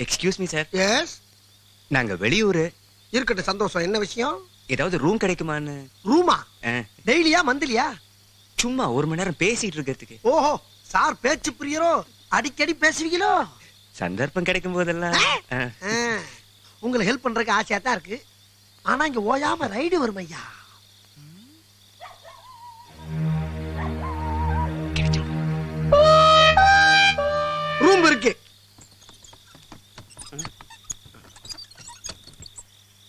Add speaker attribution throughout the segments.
Speaker 1: Excuse me sir.
Speaker 2: S.
Speaker 1: நாங்க வெளியூரு.
Speaker 2: இருக்கட்டும், சந்தோஷம். என்ன விஷயம்?
Speaker 1: ஏதாவது ரூம் கிடைக்குமான்னு.
Speaker 2: ரூமா? டெய்லியா மந்த்லியா?
Speaker 1: சும்மா 1 மணி நேரம் பேசிட்டு இருக்கிறதுக்கு.
Speaker 2: ஓஹோ, சார் பேச்சு பிரியரோ? அடிக்கடி பேசுவீங்களோ?
Speaker 1: சந்தர்ப்பம் கிடைக்கும் போதெல்லாம்.
Speaker 2: உங்களுக்கு ஹெல்ப் பண்றதுக்கு ஆசையா தான் இருக்கு. ஆனா இங்க ஓயாம ரைடு வரும் ஐயா. ரூம் இருக்கு.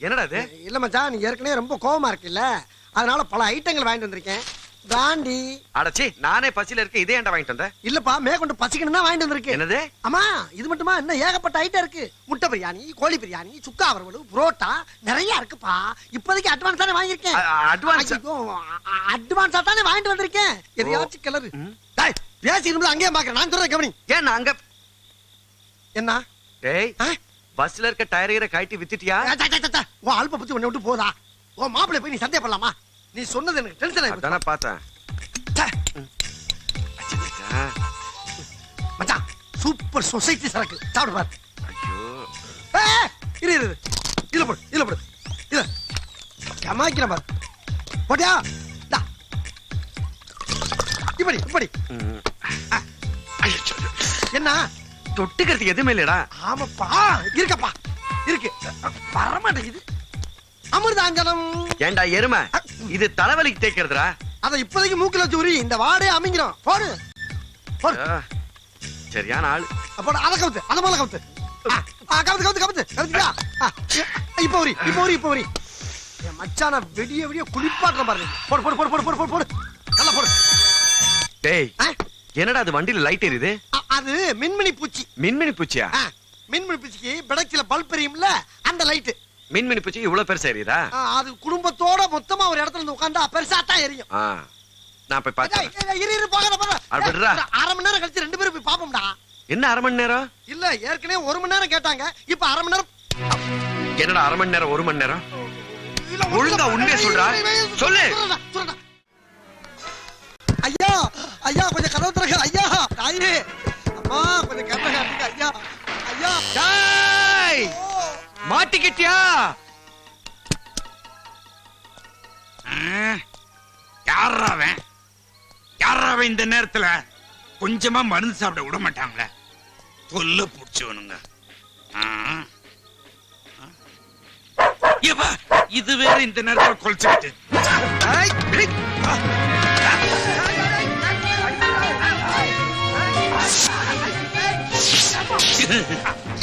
Speaker 3: என்னடா இது?
Speaker 2: இல்ல மச்சான், நீ ஏற்கனவே ரொம்ப கோவமா இருக்குல்ல, அதனால பல ஐட்டங்கள் வாங்கிட்டு வந்திருக்கேன். பிராண்டி.
Speaker 3: அடச்சி, நானே பசியில இருக்க. இதே ஏன்டா வாங்கிட்டு வந்த?
Speaker 2: இல்லப்பா, மேற்கொண்டு பசிக்கணும் தான் வாங்கிட்டு வந்திருக்கேன்.
Speaker 3: என்னது?
Speaker 2: அம்மா, இது மட்டுமா? இன்னும் ஏகப்பட்ட ஐட்டம் இருக்கு. முட்டை பிரியாணி, கோழி பிரியாணி, சுக்கா வறுவல், புரோட்டா நிறைய இருக்குப்பா. இப்போதைக்கு அட்வான்ஸ் தானே வாங்கியிருக்கேன். அட்வான்ஸா தானே வாங்கிட்டு வந்திருக்கேன். எதையாச்சும் கிளறு. பேசிக்கணும் அங்கேயே பாக்குறேன். நான் சொல்றேன் கவனி.
Speaker 3: ஏன் அங்க
Speaker 2: என்ன?
Speaker 3: டேய், பஸ்ல இருக்க டயரை கழட்டி வித்துட்டியா?
Speaker 2: உன் அல்ப பத்தி உன்னை விட்டு போதா? உன் மாப்பிள்ளை போய் நீ சந்தேகப்படலாமா? நீ சொன்னது எனக்கு டென்ஷன் ஆயிடுச்சு.
Speaker 3: அதானே பார்த்தேன்.
Speaker 2: மச்சான், சூப்பர் சொசைட்டி சரக்கு. சாப்பிடு பாரு.
Speaker 3: ஐயோ,
Speaker 2: இரு இரு, இதுல போடு, இதுல போடு. இத ஜமாக்கிற பாரு. போட்டியா? இப்படி இப்படி. என்ன
Speaker 3: தொட்டுக்கிறதுக்கு எதுவுமே இல்லடா.
Speaker 2: ஆமாப்பா, இருக்கப்பா, இருக்கு. வரமாட்டேங்குது. அமிர்தாஞ்சனம்.
Speaker 3: ஏண்டா எருமை, இது தலைவலிக்கு தேய்க்கிறதுடா.
Speaker 2: அத இப்போதைக்கு மூக்குல சூரி இந்த வாடே அமைங்கிறோம். போடு போடு.
Speaker 3: சரியான ஆளு.
Speaker 2: அப்ப அத கவுத்து, அத மேல கவுத்து. கவுத்து கவுத்து கவுத்து கவுத்தியா? இப்போ வரி, இப்போ வரி, இப்போ வரி. என் மச்சான வெடிய வெடிய குளிப்பாட்ற பாருங்க. போடு போடு போடு போடு போடு போடு. நல்லா போடு.
Speaker 3: டேய், என்னடா அது வண்டியில லைட் எரியுது?
Speaker 2: அது மின்மினி பூச்சி.
Speaker 3: மின்மினி பூச்சியா?
Speaker 2: மின்மினி பூச்சிக்கு பெடக்ஸ்ல பல்ப் எரியும்ல, அந்த லைட்.
Speaker 3: மின்மினி பூச்சி இவ்வளவு பெருசா எரியுதா?
Speaker 2: அது குடும்பத்தோட மொத்தமா ஒரு இடத்துல இருந்து உட்கார்ந்தா பெருசா தான் எரியும்.
Speaker 3: நான் போய் பார்த்தேன்.
Speaker 2: இரு இரு, போகாத போகாத.
Speaker 3: அப்படிடா.
Speaker 2: 1/2 மணி நேரம் கழிச்சு 2 பேரும் போய் பாப்போம்டா.
Speaker 3: என்ன 1/2 மணி நேரம்?
Speaker 2: இல்ல, ஏற்கனவே 1 மணி நேரம் கேட்டாங்க. இப்ப 1/2 மணி நேரம்.
Speaker 3: என்னடா 1/2 மணி நேரம் 1 மணி நேரம்? ஒழுங்கா உண்மையை சொல்றா. சொல்லு.
Speaker 2: ஐயா ஐயா, கொஞ்சம் கதவு திறங்க ஐயா. தாயே, அம்மா, கொஞ்சம் கதவு திறங்க ஐயா. ஐயா,
Speaker 3: டேய், மாட்டிக்கிட்டியா?
Speaker 4: யாராவன் யாராவன் இந்த நேரத்துல கொஞ்சமா மருந்து சாப்பிட விட மாட்டாங்களே. தொல்லை புடிச்சவனுங்க. இது வேற இந்த நேரத்துல கொலைச்சுக்கிட்டு.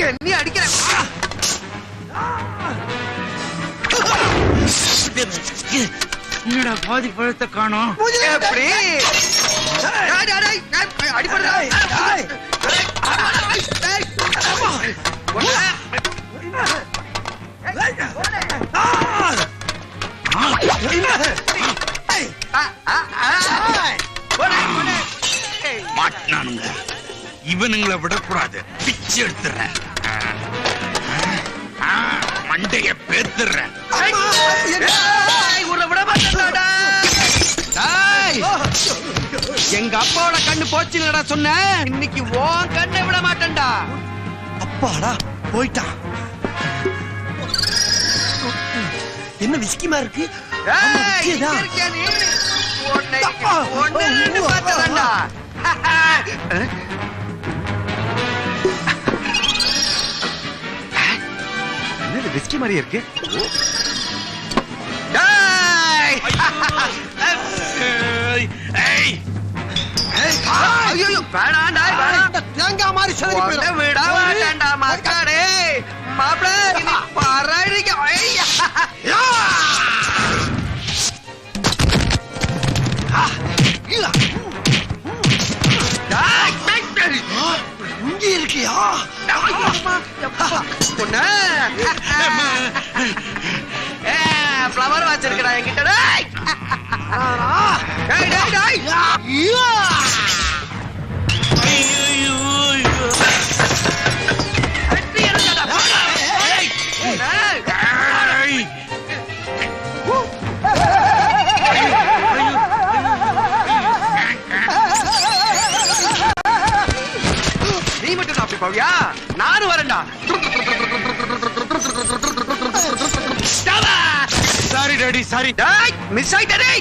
Speaker 3: என்ன அடிக்கிற?
Speaker 4: என்னடா பாதி பழத்தை காணோம்?
Speaker 3: எப்படி அடிப்படுறா?
Speaker 4: மாட்டினானுங்க. இவனுங்களை விடக்கூடாது. பிச்சு எடுத்துறேன். மண்டைய பேத்துறேன்.
Speaker 3: எங்க அப்பாவோட கண்ணு போச்சுடா சொன்ன. இன்னைக்கு உன் கண்ணை விட மாட்டேன்டா.
Speaker 2: அப்பாடா போயிட்டான். என்ன விஸ்கிமா இருக்கு?
Speaker 3: என்னது விஸ்கி மாதிரி இருக்கு?
Speaker 2: தேங்காய் மாதிரி சரி
Speaker 3: விட மாட்டேன்டா மக்களே. மாப்பிள்ள பரடிக்க.
Speaker 2: இங்க இருக்கியா?
Speaker 3: ஃப்ளவர் வச்சிருக்கா என்கிட்ட. நீ மட்டும் அப்படி போவியா? நானும் வரேன்டா.
Speaker 4: Sorry daddy sorry.
Speaker 3: டேய், மிஸ் ஆயிட்டே.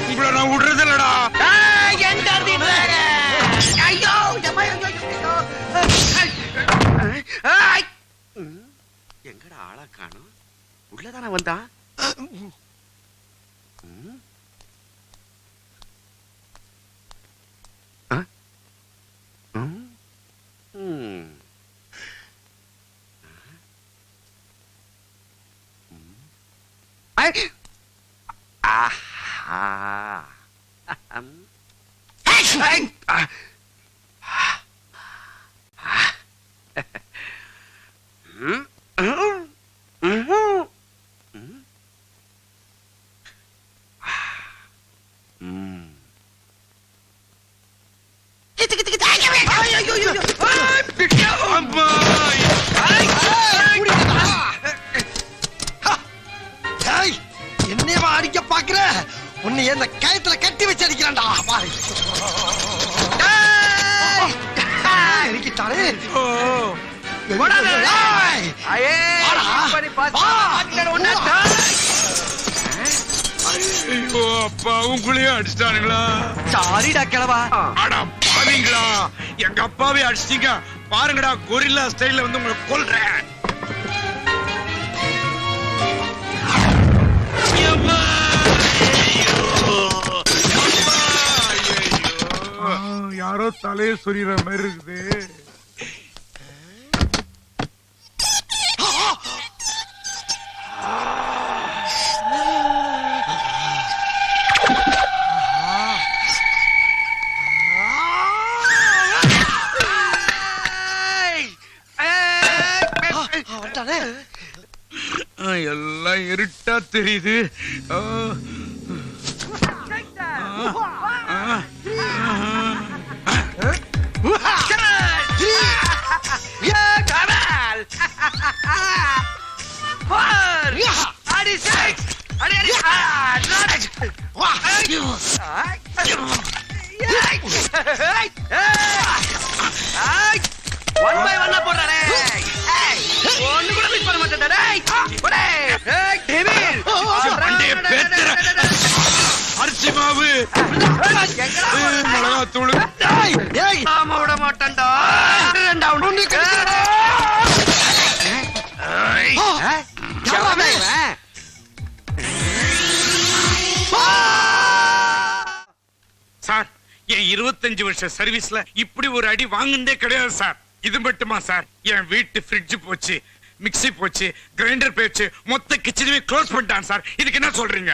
Speaker 4: உங்களை நான் விடுறதில்லடா.
Speaker 3: ஐயோ, எங்கடா ஆளா காணோம்? உள்ளதானே வந்தான்.
Speaker 2: என்னையவா அடிக்க பாக்குற? உன்னை என்ன கயத்துல கட்டி வச்சு அடிக்கிறான்டா. பாரு இருக்கிட்டானே.
Speaker 4: ஐயோ அப்பா உங்களையும் அடிச்சிட்டானுங்களா?
Speaker 3: சாரிடா கிழவா.
Speaker 4: அடா பாவீங்களா, எங்க அப்பாவே அடிச்சிட்டீங்க பாருங்கடா. கொரில்லா ஸ்டைல்ல வந்து உங்களை கொல்றேன். யாரோ தலைய சொறிற மாதிரி இருக்குது. எல்லாம் இருட்டா தெரியுது. அரிசி மாவு மிளகா தூள்
Speaker 3: விட மாட்டேன்டா.
Speaker 4: சார், என் 25 வருஷ சர்வீஸ்ல இப்படி ஒரு அடி வாங்குனதே கிடையாது சார். இது மட்டுமா சார், என் வீட்டு ஃப்ரிட்ஜ் போச்சு, மிக்ஸி போச்சு, கிரைண்டர் போச்சு, மொத்த கிச்சனுமே க்ளோஸ் பண்ணிட்டான் சார். இதுக்கு என்ன சொல்றீங்க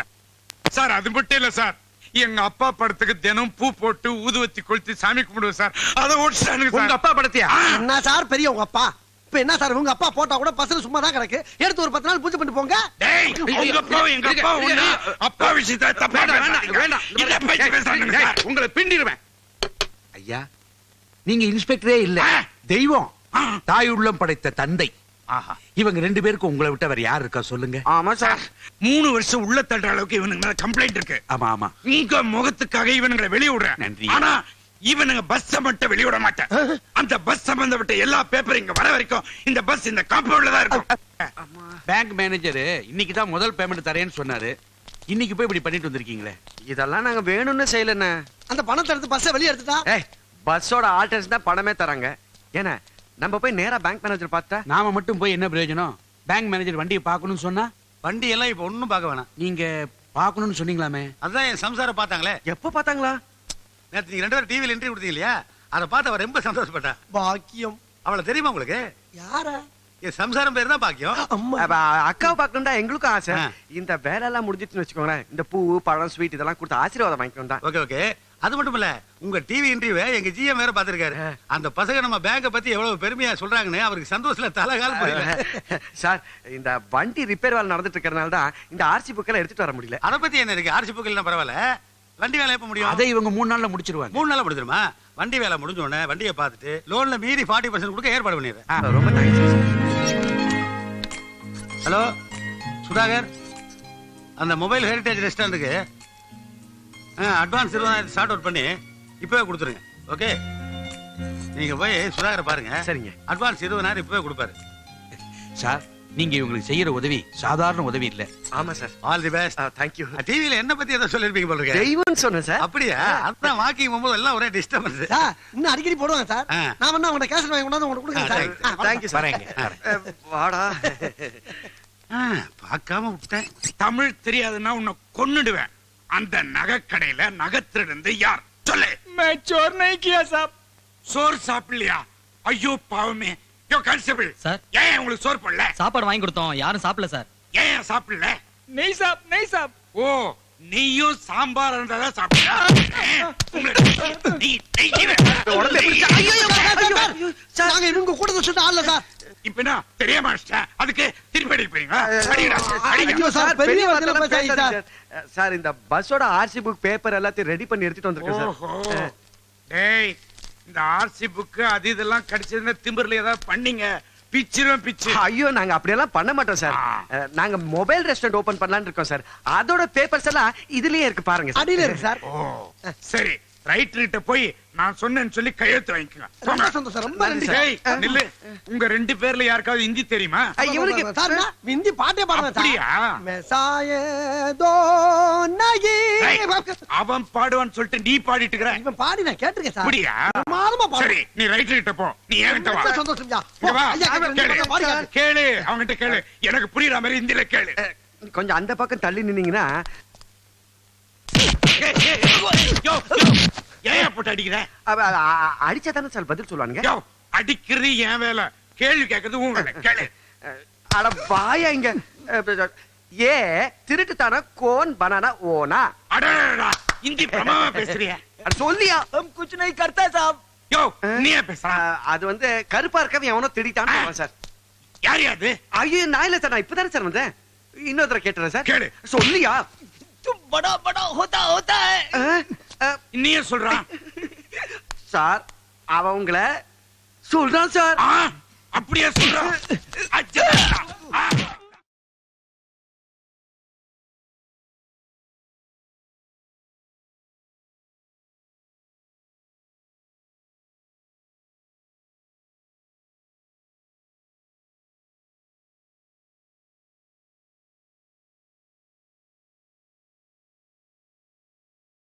Speaker 4: சார்? அது மட்டும் இல்ல சார், எங்க அப்பா படத்துக்கு தினம் பூ போட்டு ஊதுவத்தி கொளுத்தி சாமி கும்பிடுவோம் சார். அதை ஓடிச்சானுங்க சார்.
Speaker 3: உங்க அப்பா படத்தையா?
Speaker 2: என்ன சார் பெரிய உங்க அப்பா? இப்ப என்ன சார் உங்க அப்பா போட்டா கூட பசங்க சும்மா தான் கிடக்கு. எடுத்து ஒரு 10 நாள் பூஜை பண்ணிட்டு போங்க.
Speaker 4: டேய், உங்க அப்பா எங்க அப்பா ஒண்ணு. அப்பா விஷயத்தை தப்பா
Speaker 3: வேண்டாம்.
Speaker 4: என்ன பேச்சு பேசுறானுங்க சார்?
Speaker 3: உங்களை பிண்டிடுவேன்.
Speaker 5: ஐயா, நீங்க இன்ஸ்பெக்டரே இல்ல, தெய்வம், தாய் உள்ளம் படைத்த தந்தை. இவங்க 2 பேருக்கு உங்களை விட்ட வேற யார் இருக்கா சொல்லுங்க?
Speaker 3: ஆமா சார்.
Speaker 4: 3 வருஷம் உள்ள தள்ளுற அளவுக்கு இவனுக்கு மேல கம்ப்ளைண்ட் இருக்கு.
Speaker 5: ஆமா ஆமா.
Speaker 4: உங்க முகத்துக்காக இவனுங்களை வெளிய விடுறேன்.
Speaker 5: நன்றி.
Speaker 4: ஆனா இவனுங்க பஸ் மட்டும் வெளிய விட மாட்டேன். அந்த பஸ் சம்பந்தப்பட்ட எல்லா பேப்பரும் இங்க வர வரைக்கும் இந்த பஸ் இந்த காம்பவுண்ட்ல தான் இருக்கும்.
Speaker 5: பேங்க் மேனேஜர் இன்னைக்கு தான் முதல் பேமெண்ட் தரேன்னு சொன்னாரு. இன்னைக்கு போய் இப்படி பண்ணிட்டு வந்திருக்கீங்களே.
Speaker 3: இதெல்லாம் நாங்க வேணும்னு செய்யலண்ணே.
Speaker 2: அந்த பணத்தை எடுத்து பஸ்ஸை வெளியே எடுத்துட்டா.
Speaker 3: பஸ்ஸோட ஆல்டர்ஸ் தான் பணமே தராங்க. ஏன்னா நம்ம போய் நேரா பேங்க் மேனேஜர் பார்த்தா
Speaker 5: நாம மட்டும் போய் என்ன பிரயோஜனம்? பேங்க் மேனேஜர் வண்டியை பார்க்கணும்னு சொன்னா
Speaker 6: வண்டி எல்லாம் இப்ப ஒண்ணும் பார்க்க வேணாம்.
Speaker 5: நீங்க பார்க்கணும்னு சொன்னீங்களாமே.
Speaker 6: அதான் என் சம்சாரம் பார்த்தாங்களே.
Speaker 3: எப்ப பார்த்தாங்களா?
Speaker 6: நேத்து நீங்க 2 பேரும் டிவில இன்டர்வியூ கொடுத்தீங்க இல்லையா, அதை பார்த்து அவ ரொம்ப சந்தோஷப்பட்டா.
Speaker 2: பாக்கியம்.
Speaker 6: அவளை தெரியுமா உங்களுக்கு?
Speaker 2: யாரா?
Speaker 6: என் சம்சாரம் பேர் தான் பாக்கியம்.
Speaker 2: அம்மா.
Speaker 3: அக்காவை பார்க்கணும்டா எங்களுக்கும் ஆசை.
Speaker 6: ஆ.
Speaker 3: இந்த வேலை எல்லாம் முடிஞ்சிட்டுன்னு வச்சுக்கோங்களேன், இந்த பூ பழம் ஸ்வீட் இதெல்லாம் கொடுத்து ஆசீர்வாதம் வாங்கிக்கணும் தான்.
Speaker 6: Okay okay. அது மட்டும் இல்ல, உங்க டிவி இன்டர்வியூ எங்க ஜிஎம் வேற பாத்துருக்காரு. அந்த பசங்க நம்ம பேங்க பத்தி எவ்வளவு பெருமையா சொல்றாங்கன்னு அவருக்கு சந்தோஷத்துல தலகால் புரியல.
Speaker 3: சார், இந்த வண்டி ரிப்பேர் வேலை நடந்துட்டு இருக்கறனால தான் இந்த ஆர்சி புக் எல்லாம் எடுத்துட்டு வர முடியல.
Speaker 6: அத பத்தி என்ன இருக்கு? ஆர்சி புக் இல்ல பரவாயில்ல, வண்டி வேலை எப்ப முடியும்?
Speaker 5: அதை இவங்க 3 நாள்ல முடிச்சிருவாங்க.
Speaker 6: 3 நாள்ல முடிஞ்சிருமா? வண்டி வேலை முடிஞ்ச உடனே வண்டியை பார்த்துட்டு லோன்ல மீறி 40% கொடுக்க ஏற்பாடு பண்ணிடுறேன்.
Speaker 3: ரொம்ப தேங்க்ஸ்.
Speaker 6: ஹலோ சுதாகர், அந்த மொபைல் ஹெரிடேஜ் ரெஸ்டாரண்ட்டுக்கு அட்வான்ஸ் 20,000 ஷார்ட் அவுட் பண்ணி இப்பவே கொடுத்துருங்க. ஓகே, நீங்க போய் சுதாகரை பாருங்க.
Speaker 3: சரிங்க.
Speaker 6: அட்வான்ஸ் 20,000 இப்பவே கொடுப்பாரு.
Speaker 5: சார் நீங்க இவங்களுக்கு செய்யற உதவி சாதாரண உதவி இல்ல.
Speaker 3: ஆமா sir.
Speaker 6: All the best.
Speaker 3: Thank you.
Speaker 6: டிவில என்ன பத்தி ஏதோ சொல்லிருப்பீங்க போல இருக்கு.
Speaker 3: தெய்வம்னு சொன்னேன் சார்.
Speaker 6: அப்படியா? அதான் வாக்கிங் போகும்போது எல்லாம் ஒரே டிஸ்டர்பன்ஸ்.
Speaker 2: சார் இன்னும் அடிக்கடி போடுவாங்க சார்.
Speaker 6: ஆ.
Speaker 2: நான் வந்து அவங்க கேசட் வாங்கி கொண்டாந்து உங்களுக்கு கொடுக்குறேன் சார்.
Speaker 3: Thank you sir.
Speaker 5: வரேங்க.
Speaker 3: வாடா.
Speaker 6: பார்க்காம விட்டேன்.
Speaker 4: தமிழ் தெரியாதுன்னா உன்னை கொன்னுடுவேன். அந்த நகைக்கடையில நகை திருடந்து யார் சொல்லு. मैं चोर नहीं किया साहब. சோறு சாப்பிடலையா? ஐயோ பாவமே. யோ கான்ஸ்டபிள்
Speaker 7: சார்.
Speaker 4: ஏன் உங்களுக்கு சோறு போடல?
Speaker 7: சாப்பாடு வாங்கி கொடுத்தோம், யாரும் சாப்பிடல சார்.
Speaker 4: ஏன் சாப்பிடல? நெய் சாப் நெய் சாப். ஓ நெய்யும் சாம்பார் இருந்தாதான் சாப்பிடா.
Speaker 2: நாங்க இவங்க கூட்டத்தை சொன்ன ஆள்ல சார்.
Speaker 4: இப்ப என்ன தெரியாம அதுக்கு திருப்பி அடிப்பீங்களா?
Speaker 2: ஐயோ சார், பெரிய வகையில பேசாதீங்க சார்.
Speaker 3: சார் இந்த பஸ்ஸோட ஆர்சி புக் பேப்பர் எல்லாத்தையும் ரெடி பண்ணி எடுத்துட்டு வந்திருக்கேன் சார்.
Speaker 4: ஓஹோ. டேய் இந்த ஆர்சி புக் அது இதெல்லாம் கிடைச்சதுன்னா திமிர்ல ஏதாவது பண்ணீங்க பிச்சிரும் பிச்சு.
Speaker 3: ஐயோ நாங்க அப்படியெல்லாம் பண்ண மாட்டோம் சார். நாங்க மொபைல் ரெஸ்டாரண்ட் ஓபன் பண்ணலாம்னு இருக்கோம் சார். அதோட பேப்பர்ஸ் எல்லாம் இதுலயே இருக்கு பாருங்க சார்.
Speaker 2: அடியில இருக்கு சார்.
Speaker 4: ஓ சரி, ரைட்டர் கிட்ட போய் நான் சொன்னேன்னு சொல்லி கையெழுத்து வாங்கிக்கோங்க.
Speaker 2: ரொம்ப சந்தோஷம், ரொம்ப நன்றி சார்.
Speaker 4: டேய் நில்லு. உங்க ரெண்டு பேர்ல யாருக்காவது ஹிந்தி தெரியுமா?
Speaker 2: இவருக்கு சார் நான் ஹிந்தி பாட்டே பாடுறேன் சார்.
Speaker 4: அப்படியா?
Speaker 2: மெசாயே தோ நகி.
Speaker 4: டேய், அவன் பாடுவான்னு சொல்லிட்டு நீ பாடிட்டு இருக்கற.
Speaker 2: இவன் பாடி நான் கேட்டிருக்கேன் சார்.
Speaker 4: அப்படியா?
Speaker 2: பிரமாதமா பாடு.
Speaker 4: சரி நீ ரைட்டர் கிட்ட போ. நீ என்கிட்ட வா.
Speaker 2: ரொம்ப சந்தோஷம் ஐயா.
Speaker 4: இங்க வா.
Speaker 2: ஐயா,
Speaker 4: கேளு.
Speaker 2: பாடி காட்டு.
Speaker 4: கேளு அவன்கிட்ட கேளு. எனக்கு புரியுற மாதிரி ஹிந்தில கேளு.
Speaker 3: கொஞ்சம் அந்த பக்கம் தள்ளி நின்னீங்கன்னா
Speaker 4: யோ ஏன் போட்டு அடிக்கிற?
Speaker 3: அடிச்சா தானே சார் பதில் சொல்லுவானுங்க.
Speaker 4: யோ அடிக்கிறது என் வேலை, கேள்வி கேட்கறது உன் வேலை. கேளு.
Speaker 3: அட வாயா இங்க. ஏ திருட்டுத்தானா கோன் பனானா ஓனா.
Speaker 4: அடடா ஹிந்தி பிரமாதமா பேசுறியா?
Speaker 3: அட சொல்லியா.
Speaker 2: हम कुछ नहीं करता साहब.
Speaker 4: யோ நீ ஏன் பேசுற?
Speaker 3: அது வந்து கருப்பா இருக்கவன் எவனோ திருடிட்டான்னு சொல்லுவான் சார்.
Speaker 4: யார் யாது?
Speaker 3: ஐயோ நான் இல்ல சார், நான் இப்பதானே சார் வந்தேன். இன்னொரு தடவை கேட்டுறேன் சார்.
Speaker 4: கேளு.
Speaker 3: சொல்லியா.
Speaker 2: तुम बड़ा बड़ा होता होता है.
Speaker 4: நீ ஏன் சொல்றான்?
Speaker 3: சார் அவன் உங்களை சொல்றான் சார்.
Speaker 4: அப்படியே சொல்றான்.